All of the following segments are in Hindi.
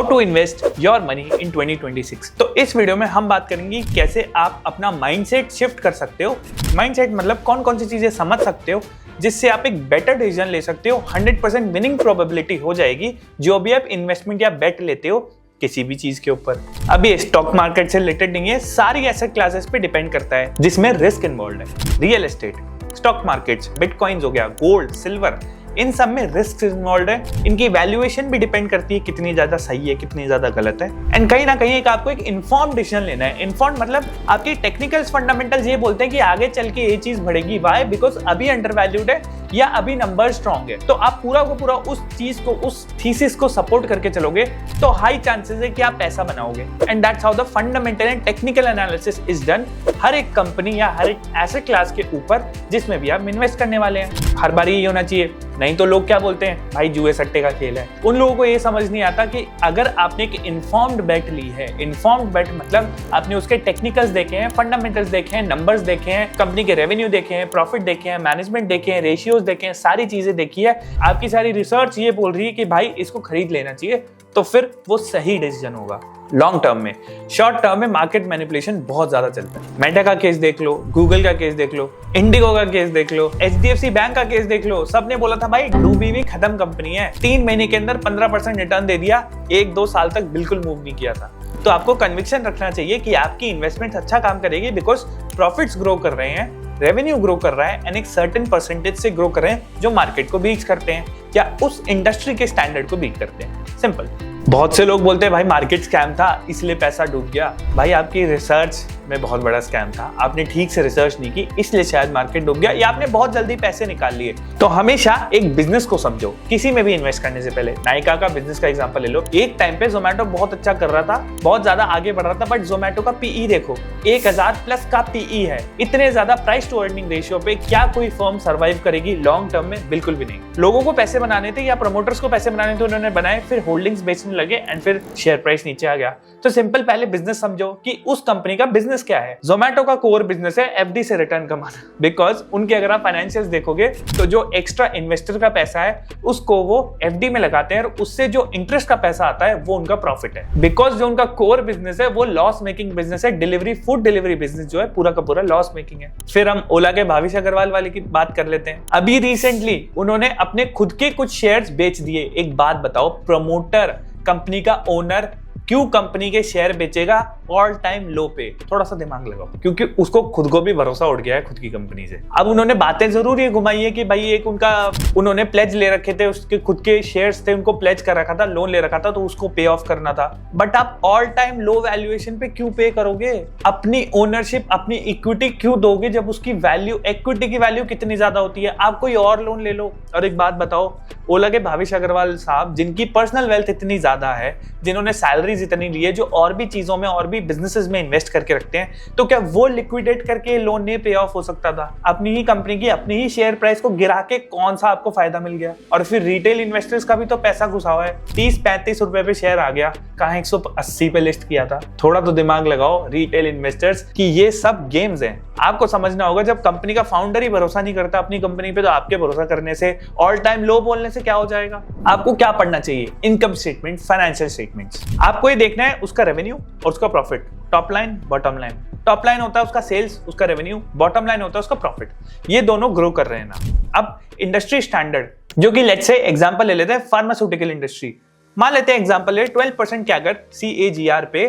How to invest your money in 2026। तो इस वीडियो में हम बात करेंगे कैसे आप अपना माइंडसेट शिफ्ट कर सकते हो। माइंडसेट मतलब कौन कौन सी चीजें समझ सकते हो जिससे आप एक बेटर डिसीजन ले सकते हो। 100% विनिंग प्रोबेबिलिटी हो जाएगी जो भी आप इन्वेस्टमेंट या बेट लेते हो किसी भी चीज के ऊपर। अब ये स्टॉक मार्केट से रिलेटेड नहीं है, सारी एसेट क्लासेस पे डिपेंड करता है जिसमें रिस्क इन्वॉल्व है। Real estate, stock markets, bitcoins हो गया, गोल्ड, सिल्वर, इन सब में रिस्क इन्वॉल्व है। इनकी वैल्यूएशन भी डिपेंड करती है कितनी ज्यादा सही है, कितनी ज्यादा गलत है। एंड कहीं ना कहीं एक आपको एक इन्फॉर्म्ड डिसीजन लेना है। इन्फॉर्म्ड मतलब आपकी टेक्निकल्स फंडामेंटल्स ये बोलते हैं कि आगे चल के ये चीज बढ़ेगी। वाई? बिकॉज अभी अंडरवैल्यूड है या अभी नंबर स्ट्रॉन्ग है। तो आप पूरा को पूरा उस चीज को, उस थीसिस को सपोर्ट करके चलोगे तो हाई चांसेस है कि आप पैसा बनाओगे। And that's how the fundamental and technical analysis is done हर एक कंपनी या हर एक एसेट क्लास के ऊपर जिसमें भी आप इन्वेस्ट करने वाले हैं। हर बार ये होना चाहिए, नहीं तो लोग क्या बोलते हैं, भाई जुए सट्टे का खेल है। उन लोगों को ये समझ नहीं आता कि अगर आपने एक इन्फॉर्म्ड बेट ली है, इन्फॉर्म्ड बेट मतलब आपने उसके टेक्निकल्स देखे हैं, फंडामेंटल्स देखे हैं, नंबर्स देखे हैं, कंपनी के रेवेन्यू देखे हैं, प्रॉफिट देखे हैं, मैनेजमेंट देखे हैं, रेशियोज देखे हैं, सारी चीजें देखी है, आपकी सारी रिसर्च ये बोल रही है कि भाई इसको खरीद लेना चाहिए, तो फिर वो सही डिसीजन होगा। लॉन्ग टर्म में, शॉर्ट टर्म में मार्केट मैनिपुलेशन बहुत ज्यादा चलता है। मेटा का केस देख लो, गूगल का केस देख लो, इंडिगो का केस देख लो, एचडीएफसी बैंक का केस देख लो। सबने बोला था भाई डूबी हुई खत्म कंपनी है, 3 महीने के अंदर 15% रिटर्न दे दिया, 1-2 साल तक बिल्कुल मूव नहीं किया था। तो आपको कन्विक्शन रखना चाहिए कि आपकी इन्वेस्टमेंट अच्छा काम करेगी बिकॉज प्रॉफिट्स ग्रो कर रहे हैं, रेवेन्यू ग्रो कर रहा है एंड एक सर्टेन परसेंटेज से ग्रो कर रहे हैं जो मार्केट को बीट करते हैं या उस इंडस्ट्री के स्टैंडर्ड को बीट करते हैं। सिंपल। बहुत से लोग बोलते हैं भाई मार्केट स्कैम था इसलिए पैसा डूब गया। भाई आपकी रिसर्च में बहुत बड़ा स्कैम था, आपने ठीक से रिसर्च नहीं की इसलिए शायद मार्केट डूब गया या आपने बहुत जल्दी पैसे निकाल लिए। तो हमेशा एक बिजनेस को समझो किसी में भी इन्वेस्ट करने से पहले। नायका का बिजनेस का एग्जांपल ले लो। एक टाइम पे जोमेटो बहुत अच्छा कर रहा था, बहुत ज्यादा आगे बढ़ रहा था, बट जोमेटो का पीई देखो 1000+ का पीई है। इतने ज्यादा प्राइस टू अर्निंग रेशियो पे क्या कोई फर्म सर्वाइव करेगी लॉन्ग टर्म में? बिल्कुल भी नहीं। लोगों को पैसे बनाने थे या प्रमोटर्स को पैसे बनाने थे, उन्होंने बनाए, फिर होल्डिंग्स बेचने लगे एंड फिर शेयर प्राइस नीचे आ गया। तो सिंपल पहले बिजनेस समझो कि उस कंपनी का बिजनेस क्या है। जोमेटो का कोर बिजनेस है एफडी से रिटर्न कमाना, बिकॉज उनके अगर आप फाइनेंशियल्स देखोगे तो जो एक्स्ट्रा इन्वेस्टर का पैसा है उसको वो एफडी में लगाते हैं और उससे जो इंटरेस्ट का पैसा आता है वो उनका प्रॉफिट है। बिकॉज जो उनका कोर बिजनेस है वो लॉस मेकिंग बिजनेस है। डिलीवरी, फूड डिलीवरी बिजनेस जो है पूरा का पूरा लॉस मेकिंग है। फिर हम ओला के भाविश अग्रवाल वाले की बात कर लेते हैं। अभी रिसेंटली उन्होंने अपने खुद के कुछ शेयर्स बेच दिए। एक बात बताओ, प्रमोटर, कंपनी का ओनर क्यों कंपनी के शेयर बेचेगा ऑल टाइम लो पे? थोड़ा सा दिमाग लगाओ, क्योंकि उसको खुद को भी भरोसा उठ गया है खुद की कंपनी से। अब उन्होंने बातें जरूर ये घुमाई है कि भाई एक उन्होंने प्लेज ले रखे थे, उसके खुद के शेयर्स थे, उनको प्लेज कर रखा था, लोन ले रखा था, तो उसको पे ऑफ करना था। बट आप ऑल टाइम लो वैल्यूएशन पे क्यों पे करोगे? अपनी ओनरशिप, अपनी इक्विटी क्यों दोगे जब उसकी वैल्यू, इक्विटी की वैल्यू कितनी ज्यादा होती है? आप कोई और लोन ले लो। और एक बात बताओ, ओला के भाविश अग्रवाल साहब जिनकी पर्सनल वेल्थ इतनी ज्यादा है, जिन्होंने सैलरीज इतनी ली है, जो और भी चीजों में और भी बिजनेसेस में इन्वेस्ट करके रखते हैं, तो क्या वो लिक्विडेट करके लोन नहीं पे ऑफ हो सकता था? अपनी ही कंपनी की अपनी ही शेयर प्राइस को गिरा के कौन सा आपको फायदा मिल गया? और फिर रिटेल इन्वेस्टर्स का भी तो पैसा घुसा हुआ है। 30-35 रुपए पे शेयर आ गया, कहां 180 पे लिस्ट किया था। थोड़ा तो दिमाग लगाओ रिटेल इन्वेस्टर्स कि ये सब गेम्स हैं। आपको समझना होगा जब कंपनी का फाउंडर ही भरोसा नहीं करता अपनी कंपनी पे, तो आपके भरोसा करने से, ऑल टाइम लो बोलने से क्या हो जाएगा? आपको क्या पढ़ना चाहिए? Income statement, financial statements. आपको ये देखना है उसका रेवेन्यू और उसका profit, top line, bottom line. Top line होता है उसका सेल्स, उसका रेवेन्यू, बॉटम लाइन होता है उसका प्रॉफिट। ये दोनों ग्रो कर रहे हैं ना। अब इंडस्ट्री स्टैंडर्ड, जो कि लेट्स से एग्जांपल ले लेते हैं फार्मास्यूटिकल इंडस्ट्री। मान लेते हैं एग्जांपल है 12% के अगर CAGR पे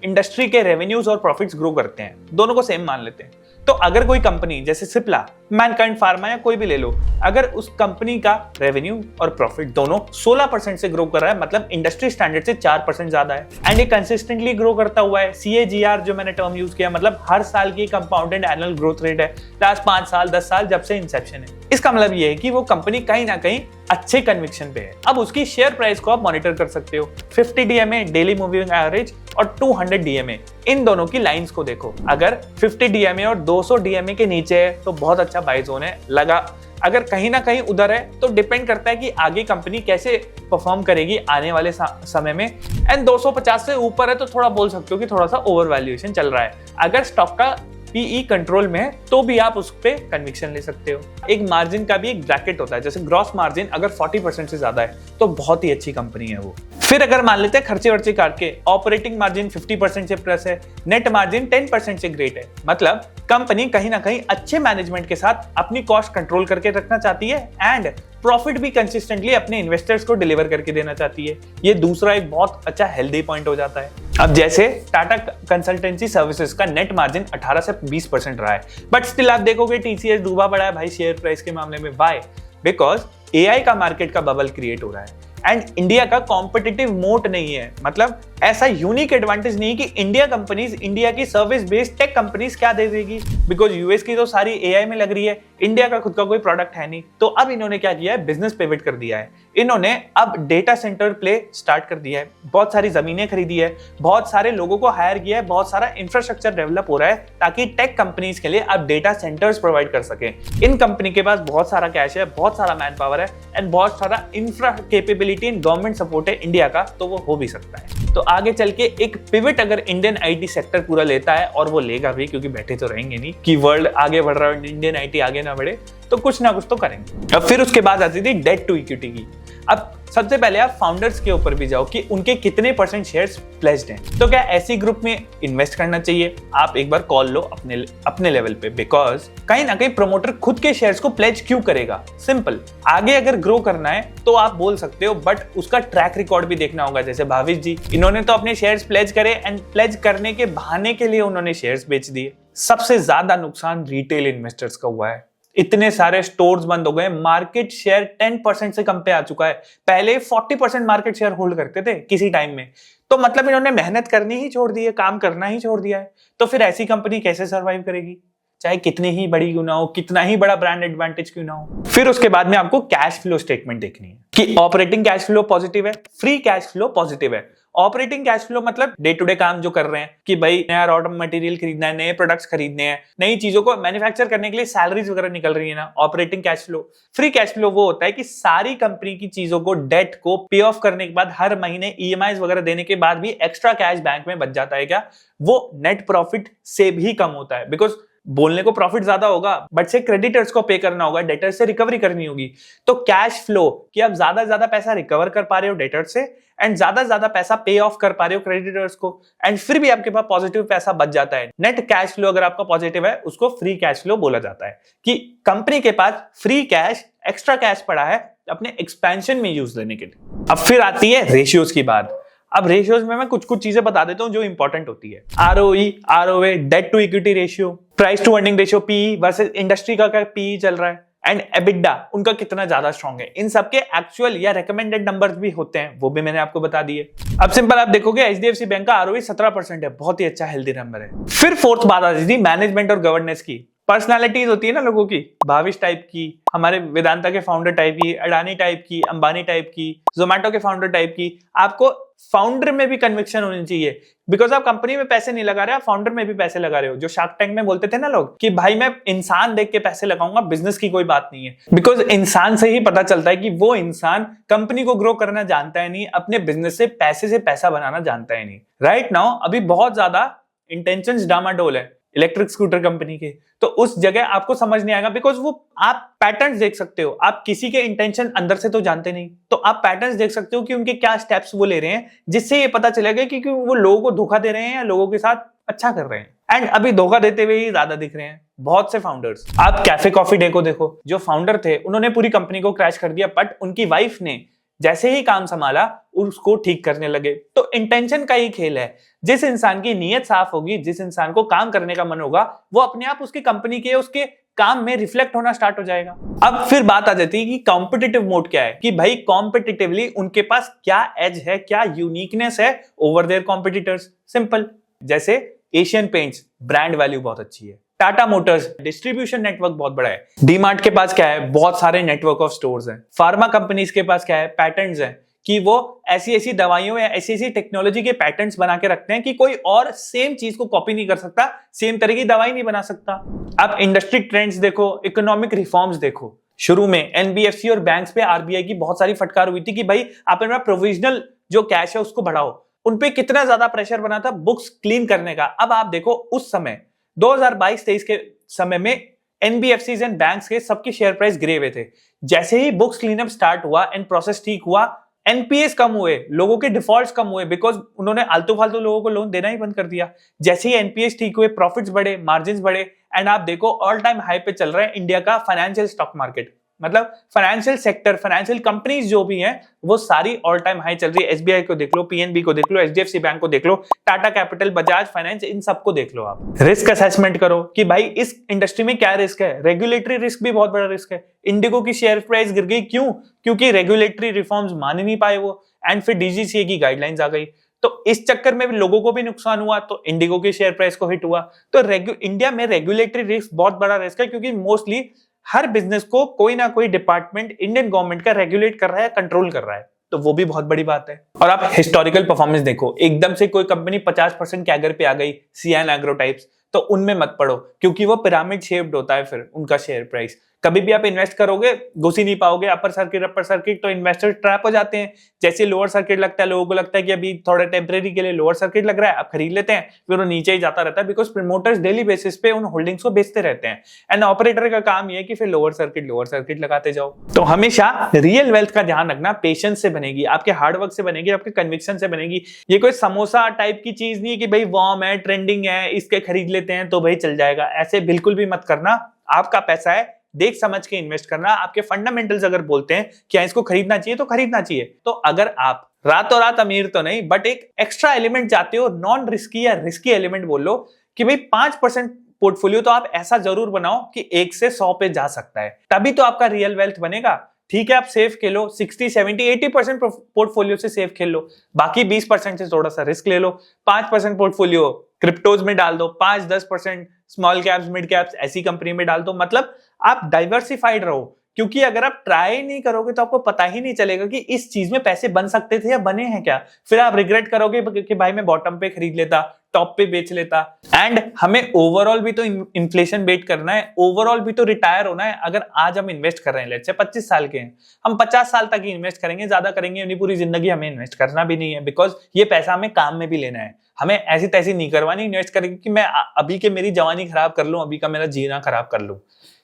इंडस्ट्री के रेवेन्यूज और प्रॉफिट्स ग्रो करते हैं, दोनों को सेम मान लेते हैं। तो अगर कोई कंपनी जैसे सिप्ला, मैनकाइंड फार्मा या कोई भी ले लो, अगर उस कंपनी का रेवेन्यू और प्रॉफिट दोनों 16% से ग्रो कर रहा है, मतलब इंडस्ट्री स्टैंडर्ड से 4% ज्यादा है, एंड ये कंसिस्टेंटली ग्रो करता हुआ है। CAGR जो मैंने टर्म यूज किया, मतलब हर साल की कंपाउंडेड एनुअल ग्रोथ रेट है, लास्ट 5 साल 10 साल जब से इंसेप्शन है। इसका मतलब ये है कि वो कंपनी कहीं ना कहीं अच्छे कन्विक्शन पे है। अब उसकी शेयर प्राइस को आप मॉनिटर कर सकते हो। 50 DMA डेली मूविंग एवरेज और 200 DMA, इन दोनों की लाइंस को देखो। अगर 50 DMA और 200 DMA के नीचे है तो बहुत अच्छा बाय जोन है, लगा। अगर कहीं ना कहीं उधर है तो डिपेंड करता है कि आगे कंपनी कैसे परफॉर्म करेगी आने वाले समय में। एंड 250 से ऊपर है तो थोड़ा बोल सकते हो कि थोड़ा सा ओवर वैल्यूएशन चल रहा है। अगर स्टॉक का पीई कंट्रोल में है तो भी आप उस पर कन्विक्शन ले सकते हो। एक मार्जिन का भी एक ब्रैकेट होता है, जैसे ग्रॉस मार्जिन अगर 40% से ज्यादा है तो बहुत ही अच्छी कंपनी है वो। फिर अगर मान लेते हैं खर्चे वर्चे काट के ऑपरेटिंग मार्जिन 50% से प्लस है, नेट मार्जिन 10% से ग्रेट है, मतलब कंपनी कहीं ना कहीं अच्छे मैनेजमेंट के साथ अपनी कॉस्ट कंट्रोल करके रखना चाहती है एंड प्रॉफिट भी कंसिस्टेंटली अपने इन्वेस्टर्स को डिलीवर करके देना चाहती है। ये दूसरा एक बहुत अच्छा हेल्दी पॉइंट हो जाता है। अब जैसे टाटा कंसल्टेंसी सर्विसेज का नेट मार्जिन 18 से 20% रहा है, बट स्टिल आप देखोगे टीसीएस डूबा पड़ा है भाई शेयर प्राइस के मामले में। व्हाई? बिकॉज एआई का मार्केट का बबल क्रिएट हो रहा है एंड इंडिया का कॉम्पिटिटिव मोट नहीं है, मतलब ऐसा यूनिक एडवांटेज नहीं कि इंडिया कंपनीज, इंडिया की सर्विस बेस्ड टेक कंपनीज क्या दे देगी, बिकॉज यूएस की तो सारी एआई में लग रही है, इंडिया का खुद का कोई प्रोडक्ट है नहीं। तो अब इन्होंने क्या किया है, बिजनेस पिवट कर दिया है। इन्होंने अब डेटा सेंटर प्ले स्टार्ट कर दिया है, बहुत सारी जमीनें खरीदी है, बहुत सारे लोगों को हायर किया है, बहुत सारा इंफ्रास्ट्रक्चर डेवलप हो रहा है ताकि टेक कंपनीज के लिए अब डेटा सेंटर्स प्रोवाइड कर सके। इन कंपनी के पास बहुत सारा कैश है, बहुत सारा मैन पावर है एंड बहुत सारा infra capability and government support है इंडिया का, तो वो हो भी सकता है। तो आगे चल के एक पिवट अगर इंडियन आईटी सेक्टर पूरा लेता है, और वो लेगा भी क्योंकि बैठे तो रहेंगे नहीं कि वर्ल्ड आगे बढ़ रहा है इंडियन आईटी आगे ना बढ़े, तो कुछ ना कुछ तो करेंगे। अब फिर उसके बाद आती थी डेट टू इक्विटी की। अब सबसे पहले आप फाउंडर्स के ऊपर भी जाओ कि उनके कितने % शेयर्स प्लेज्ड हैं। तो क्या ऐसी ग्रुप में इन्वेस्ट करना चाहिए? आप एक बार कॉल लो अपने लेवल पे, बिकॉज कहीं ना कहीं प्रमोटर खुद के शेयर्स को प्लेज क्यों करेगा? सिंपल, आगे अगर ग्रो करना है तो आप बोल सकते हो, बट उसका ट्रैक रिकॉर्ड भी देखना होगा। जैसे भाविश जी, इन्होंने तो अपने शेयर्स प्लेज करे एंड प्लेज करने के बहाने के लिए उन्होंने शेयर्स बेच दिए। सबसे ज्यादा नुकसान रिटेल इन्वेस्टर्स का हुआ है, इतने सारे स्टोर्स बंद हो गए, मार्केट शेयर 10% से कम पे आ चुका है। पहले 40% मार्केट शेयर होल्ड करते थे किसी टाइम में, तो मतलब इन्होंने मेहनत करनी ही छोड़ दी है, काम करना ही छोड़ दिया है। तो फिर ऐसी कंपनी कैसे सर्वाइव करेगी, चाहे कितनी ही बड़ी क्यों ना हो, कितना ही बड़ा ब्रांड एडवांटेज क्यों ना हो। फिर उसके बाद में आपको कैश फ्लो स्टेटमेंट देखनी है कि ऑपरेटिंग कैश फ्लो पॉजिटिव है, फ्री कैश फ्लो पॉजिटिव है। ऑपरेटिंग कैश फ्लो मतलब डे टू डे काम जो कर रहे हैं कि भाई नया रॉ मटेरियल खरीदना है, नए प्रोडक्ट्स खरीदने हैं, नई चीजों को मैन्युफैक्चर करने के लिए सैलरीज वगैरह निकल रही है ना, operating cash flow. Free cash flow वो होता है कि सारी कंपनी की चीजों को, डेट को पे ऑफ करने के बाद, हर महीने ईएमआई वगैरह देने के बाद भी एक्स्ट्रा कैश बैंक में बच जाता है। क्या वो नेट प्रॉफिट से भी कम होता है? बिकॉज बोलने को प्रॉफिट ज्यादा होगा, बट से क्रेडिटर्स को पे करना होगा, डेटर्स से रिकवरी करनी होगी। तो कैश फ्लो कि आप ज्यादा पैसा रिकवर कर पा रहे हो डेटर्स से एंड ज्यादा पैसा पे ऑफ कर पा रहे हो क्रेडिटर्स को, एंड फिर भी आपके पास पॉजिटिव पैसा बच जाता है। नेट कैश फ्लो अगर आपका पॉजिटिव है, उसको फ्री कैश फ्लो बोला जाता है कि कंपनी के पास फ्री कैश, एक्स्ट्रा कैश पड़ा है अपने एक्सपेंशन में यूज लेने के लिए। अब फिर आती है रेशियोज की बात। अब रेशियोज में मैं कुछ चीजें बता देता हूं जो इंपॉर्टेंट होती है। ROE, ROA, debt to equity ratio, price to earning ratio, PE versus industry का क्या पीई चल रहा है, एंड एबिडा उनका कितना ज्यादा स्ट्रॉन्ग है। इन सबके एक्चुअल या रेकमेंडेड नंबर्स भी होते हैं, वो भी मैंने आपको बता दिए। अब सिंपल आप देखोगे एचडीएफसी बैंक का आरओई 17% है, बहुत ही अच्छा हेल्दी नंबर है। फिर फोर्थ बात आती थी मैनेजमेंट और गवर्नेंस की। पर्सनालिटीज होती है ना लोगों की, भाविश टाइप की, हमारे वेदांता के फाउंडर टाइप की, अडानी टाइप की, अंबानी टाइप की, जोमेटो के फाउंडर टाइप की। आपको फाउंडर में भी कन्विक्शन होनी चाहिए, बिकॉज आप कंपनी में पैसे नहीं लगा रहे, आप फाउंडर में भी पैसे लगा रहे हो। जो शार्क टैंक में बोलते थे ना लोग कि भाई मैं इंसान देख के पैसे लगाऊंगा, बिजनेस की कोई बात नहीं है, बिकॉज इंसान से ही पता चलता है कि वो इंसान कंपनी को ग्रो करना जानता है नहीं, अपने बिजनेस से पैसा बनाना जानता है नहीं। राइट नाउ अभी बहुत ज्यादा इंटेंशंस डामाडोल है इलेक्ट्रिक स्कूटर कंपनी के, तो उस जगह आपको समझ नहीं आएगा, बिकॉज वो आप पैटर्न्स देख सकते हो। आप किसी के इंटेंशन अंदर से तो जानते नहीं, तो आप पैटर्न्स देख सकते हो कि उनके क्या स्टेप्स वो ले रहे हैं, जिससे ये पता चलेगा कि वो लोगों को धोखा दे रहे हैं या लोगों के साथ अच्छा कर रहे हैं। एंड अभी धोखा देते हुए ही ज्यादा दिख रहे हैं बहुत से फाउंडर्स। आप कैफे कॉफी डे को देखो, जो फाउंडर थे उन्होंने पूरी कंपनी को क्रैश कर दिया, बट उनकी वाइफ ने जैसे ही काम संभाला उसको ठीक करने लगे। तो इंटेंशन का ही खेल है। जिस इंसान की नीयत साफ होगी, जिस इंसान को काम करने का मन होगा, वो अपने आप उसकी कंपनी के, उसके काम में रिफ्लेक्ट होना स्टार्ट हो जाएगा। अब फिर बात आ जाती है कि कॉम्पिटिटिव मोड क्या है, कि भाई कॉम्पिटिटिवली उनके पास क्या एज है, क्या यूनिकनेस है ओवर देयर कॉम्पिटिटर्स। सिंपल, जैसे एशियन पेंट्स ब्रांड वैल्यू बहुत अच्छी है, टाटा मोटर्स डिस्ट्रीब्यूशन नेटवर्क बहुत बड़ा है, डीमार्ट के पास क्या है, बहुत सारे नेटवर्क ऑफ स्टोर्स हैं, फार्मा कंपनीज के पास क्या है, पैटेंट्स हैं कि वो ऐसी दवाइयों या ऐसी टेक्नोलॉजी के पैटेंट्स बना के रखते हैं कि कोई और सेम चीज को कॉपी नहीं कर सकता, सेम तरह की दवाई नहीं बना सकता। आप इंडस्ट्री ट्रेंड्स देखो, इकोनॉमिक रिफॉर्म्स देखो। शुरू में एनबीएफसी और बैंक्स पे आरबीआई की बहुत सारी फटकार हुई थी कि भाई आप अपना प्रोविजनल जो कैश है उसको बढ़ाओ, उनपे कितना ज्यादा प्रेशर बना था बुक्स क्लीन करने का। अब आप देखो उस समय 2022-23 के समय में एनबीएफसीज एंड बैंक्स के सबके शेयर प्राइस गिरे हुए थे। जैसे ही बुक्स क्लीनअप स्टार्ट हुआ एंड प्रोसेस ठीक हुआ, एनपीएस कम हुए, लोगों के डिफॉल्ट्स कम हुए, बिकॉज उन्होंने आलतू फालतू लोगों को लोन देना ही बंद कर दिया। जैसे ही एनपीएस ठीक हुए, प्रॉफिट्स बढ़े, मार्जिन्स बढ़े, एंड आप देखो ऑल टाइम हाई पे चल रहा है इंडिया का फाइनेंशियल स्टॉक मार्केट। मतलब फाइनेंशियल सेक्टर, फाइनेंशियल कंपनीज जो भी हैं वो सारी ऑल टाइम हाई चल रही है। एसबीआई को देख लो, पीएनबी को देख लो, एचडीएफसी बैंक को देख लो, टाटा कैपिटल, बजाज फाइनेंस, इन सबको देख लो। आप रिस्क असेसमेंट करो कि भाई इस इंडस्ट्री में क्या रिस्क है। रेगुलेटरी रिस्क भी बहुत बड़ा रिस्क है। इंडिगो की शेयर प्राइस गिर गई, क्यों? क्योंकि रेगुलेटरी रिफॉर्म्स मान ही नहीं पाए वो, एंड फिर डीजीसीए की गाइडलाइंस आ गई। तो इस चक्कर में भी लोगों को भी नुकसान हुआ, तो इंडिगो की शेयर प्राइस को हिट हुआ। तो इंडिया में रेगुलेटरी रिस्क बहुत बड़ा रिस्क है, क्योंकि मोस्टली हर बिजनेस को कोई ना कोई डिपार्टमेंट इंडियन गवर्नमेंट का रेगुलेट कर रहा है, कंट्रोल कर रहा है। तो वो भी बहुत बड़ी बात है। और आप हिस्टोरिकल परफॉर्मेंस देखो, एकदम से कोई कंपनी 50% कैगर पे आ गई, सियान एग्रो टाइप्स, तो उनमें मत पड़ो, क्योंकि वो पिरामिड शेप्ड होता है फिर उनका शेयर प्राइस। कभी भी आप इन्वेस्ट करोगे घुस ही नहीं पाओगे, अपर सर्किट, तो इन्वेस्टर ट्रैप हो जाते हैं। जैसे लोअर सर्किट लगता है, लोगों को लगता है कि अभी थोड़ा टेम्परेरी के लिए लोअर सर्किट लग रहा है, आप खरीद लेते हैं, फिर वो नीचे ही जाता रहता है, बिकॉज प्रमोटर्स डेली बेसिस पे उन होल्डिंग्स को बेचते रहते हैं। एंड ऑपरेटर का काम ये है कि फिर लोअर सर्किट लगाते जाओ। तो हमेशा रियल वेल्थ का ध्यान रखना, पेशेंस से बनेगी, आपके हार्डवर्क से बनेगी, आपके कन्विक्शन से बनेगी। ये कोई समोसा टाइप की चीज नहीं है कि भाई वार्म है, ट्रेंडिंग है, इसके खरीद लेते हैं तो भाई चल जाएगा। ऐसे बिल्कुल भी मत करना। आपका पैसा है, देख समझ के इन्वेस्ट करना। आपके फंडामेंटल्स अगर बोलते हैं कि इसको खरीदना चाहिए तो खरीदना चाहिए। तो अगर आप रातों रात अमीर तो नहीं, बट एक एक्स्ट्रा एलिमेंट चाहते हो, नॉन रिस्की या रिस्की एलिमेंट बोल लो, कि भाई 5% पोर्टफोलियो तो आप ऐसा जरूर बनाओ कि 1 से 100 पे जा सकता है, तभी तो आपका रियल वेल्थ बनेगा। ठीक है, आप सेफ खेलो, 60, 70, 80% पोर्टफोलियो से सेफ खेल लो, बाकी 20% से थोड़ा सा रिस्क ले लो। 5% पोर्टफोलियो क्रिप्टोज में डाल दो, 5-10% स्मॉल कैप्स, मिड कैप्स ऐसी कंपनी में डाल दो। मतलब आप डाइवर्सिफाइड रहो, क्योंकि अगर आप ट्राई नहीं करोगे तो आपको पता ही नहीं चलेगा कि इस चीज में पैसे बन सकते थे या बने हैं क्या। फिर आप रिग्रेट करोगे कि भाई मैं बॉटम पे खरीद लेता, टॉप पे बेच लेता। एंड हमें ओवरऑल भी तो इन्फ्लेशन बेट करना है, ओवरऑल भी तो रिटायर होना है। अगर आज हम इन्वेस्ट कर रहे हैं, लेट्स से 25 साल के हैं, हम 50 साल तक ही इन्वेस्ट करेंगे, ज्यादा करेंगे नहीं, पूरी जिंदगी हमें इन्वेस्ट करना भी नहीं है, बिकॉज ये पैसा हमें काम में भी लेना है। हमें ऐसी तैसी नहीं करवानी इन्वेस्ट करेंगे कि मैं अभी के मेरी जवानी खराब कर लूं, अभी का मेरा जीना खराब कर लूं।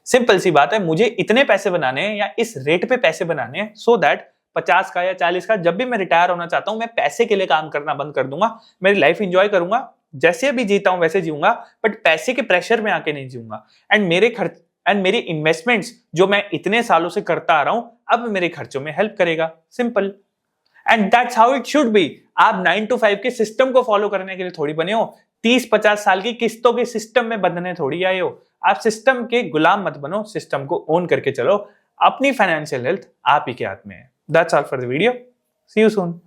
सिंपल सी बात है, मुझे इतने पैसे बनाने हैं या इस रेट पे पैसे बनाने हैं, सो दैट 50 का या 40 का जब भी मैं रिटायर होना चाहता हूं, मैं पैसे के लिए काम करना बंद कर दूंगा, मेरी लाइफ एंजॉय करूंगा, जैसे अभी जीता हूं वैसे जीऊंगा, बट पैसे के प्रेशर में आके नहीं जीऊंगा। एंड मेरी इन्वेस्टमेंट्स जो मैं इतने सालों से करता आ रहा हूं, अब मेरे खर्चों में हेल्प करेगा। Simple, and that's how it should be. आप 9 to 5 के सिस्टम को फॉलो करने के लिए थोड़ी बने हो, 30-50 साल की किस्तों के सिस्टम में बंधने थोड़ी आए हो। आप सिस्टम के गुलाम मत बनो, सिस्टम को ओन करके चलो। अपनी फाइनेंशियल हेल्थ आप ही के हाथ में है। That's all for the video, see you soon.